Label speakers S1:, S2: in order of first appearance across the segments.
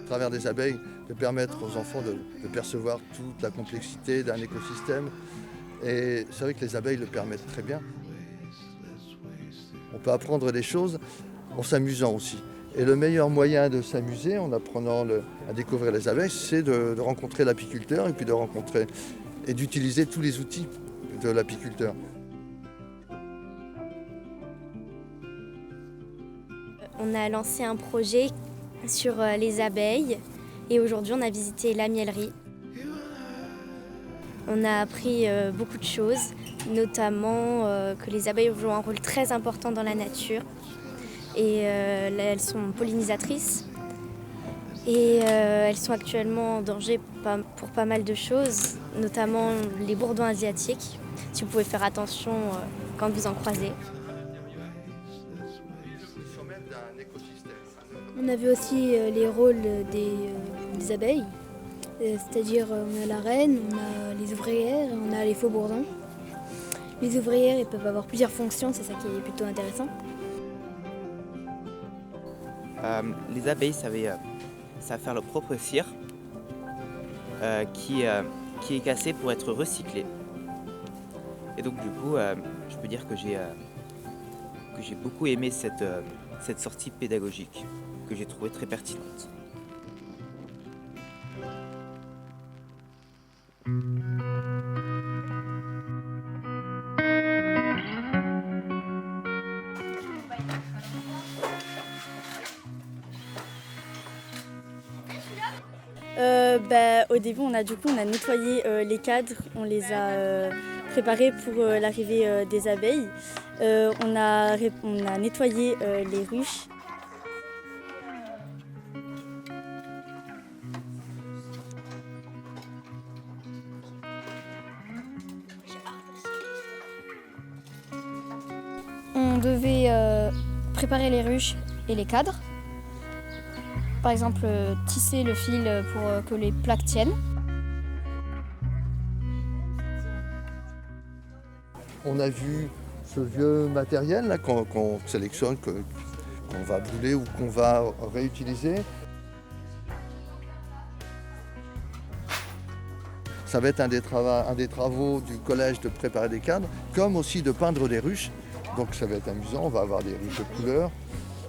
S1: travers des abeilles, de permettre aux enfants de percevoir toute la complexité d'un écosystème. Et c'est vrai que les abeilles le permettent très bien. On peut apprendre des choses en s'amusant aussi. Et le meilleur moyen de s'amuser en apprenant à découvrir les abeilles, c'est de rencontrer l'apiculteur et puis de rencontrer et d'utiliser tous les outils de l'apiculteur.
S2: On a lancé un projet sur les abeilles et aujourd'hui on a visité la mielerie. On a appris beaucoup de choses, notamment que les abeilles jouent un rôle très important dans la nature et elles sont pollinisatrices et elles sont actuellement en danger pour pas mal de choses, notamment les bourdons asiatiques, si vous pouvez faire attention quand vous en croisez.
S3: On a vu aussi les rôles des abeilles, c'est-à-dire on a la reine, on a les ouvrières et on a les faux bourdons. Les ouvrières, ils peuvent avoir plusieurs fonctions, c'est ça qui est plutôt intéressant.
S4: Les abeilles savent faire leur propre cire qui est cassé pour être recyclé. Et donc du coup, je peux dire que j'ai beaucoup aimé cette sortie pédagogique que j'ai trouvée très pertinente.
S3: Au début, on a nettoyé les cadres, on les a préparés pour l'arrivée des abeilles. On a nettoyé les ruches. On devait préparer les ruches et les cadres. Par exemple, tisser le fil pour que les plaques tiennent.
S1: On a vu ce vieux matériel là, qu'on sélectionne, qu'on va brûler ou qu'on va réutiliser. Ça va être un des travaux du collège de préparer des cadres, comme aussi de peindre des ruches. Donc ça va être amusant, on va avoir des ruches de couleurs.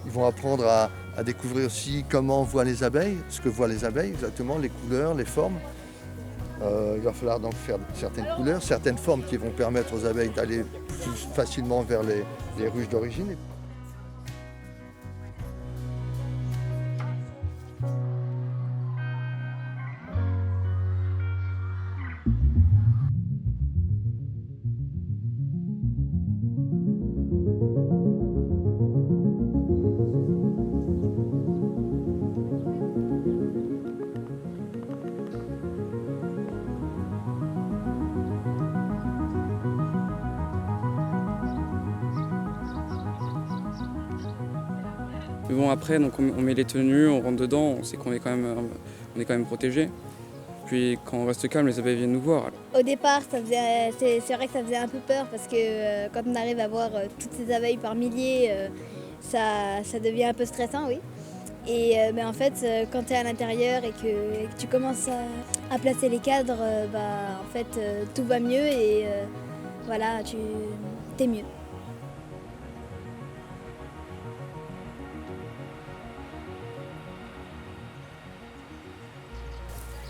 S1: Ils vont apprendre à découvrir aussi comment voient les abeilles, ce que voient les abeilles exactement, les couleurs, les formes. Il va falloir donc faire certaines couleurs, certaines formes qui vont permettre aux abeilles d'aller plus facilement vers les ruches d'origine.
S5: Mais bon, après, donc on met les tenues, on rentre dedans, on sait qu'on est quand même protégé. Puis quand on reste calme, les abeilles viennent nous voir.
S3: Au départ, c'est vrai que ça faisait un peu peur parce que quand on arrive à voir toutes ces abeilles par milliers, ça devient un peu stressant, oui. Et en fait, quand tu es à l'intérieur et que tu commences à placer les cadres, tout va mieux et voilà, t'es mieux.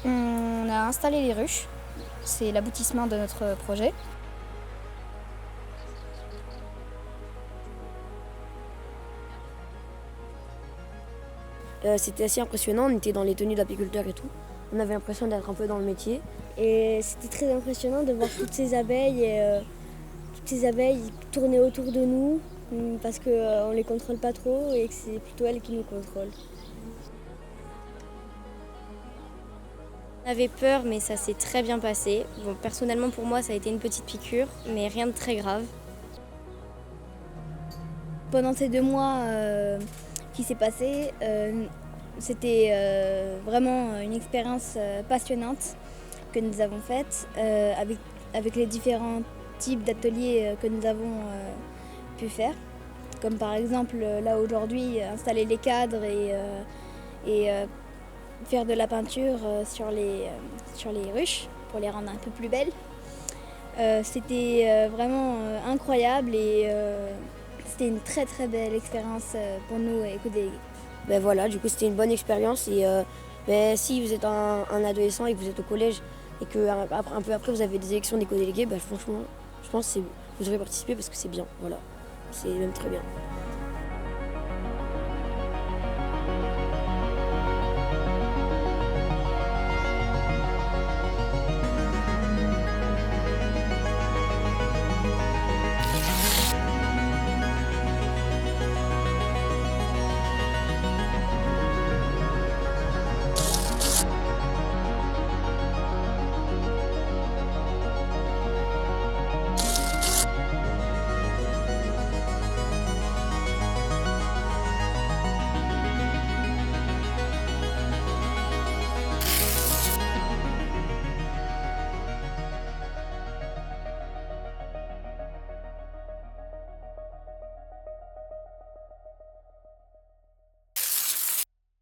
S3: On a installé les ruches, c'est l'aboutissement de notre projet.
S6: C'était assez impressionnant, on était dans les tenues d'apiculteurs et tout. On avait l'impression d'être un peu dans le métier.
S3: Et c'était très impressionnant de voir toutes ces abeilles tourner autour de nous parce qu'on ne les contrôle pas trop et que c'est plutôt elles qui nous contrôlent.
S2: On avait peur, mais ça s'est très bien passé. Bon, personnellement, pour moi, ça a été une petite piqûre, mais rien de très grave.
S3: Pendant ces 2 mois qui s'est passé, c'était vraiment une expérience passionnante que nous avons faite avec les différents types d'ateliers que nous avons pu faire. Comme par exemple, là aujourd'hui, installer les cadres et faire de la peinture sur les ruches pour les rendre un peu plus belles. C'était vraiment incroyable et c'était une très très belle expérience pour nous éco-délégués.
S6: Ben voilà, du coup c'était une bonne expérience et si vous êtes un adolescent et que vous êtes au collège et qu'un peu après vous avez des élections d'éco-délégués, franchement je pense que vous devrez participer parce que c'est bien, voilà, c'est même très bien.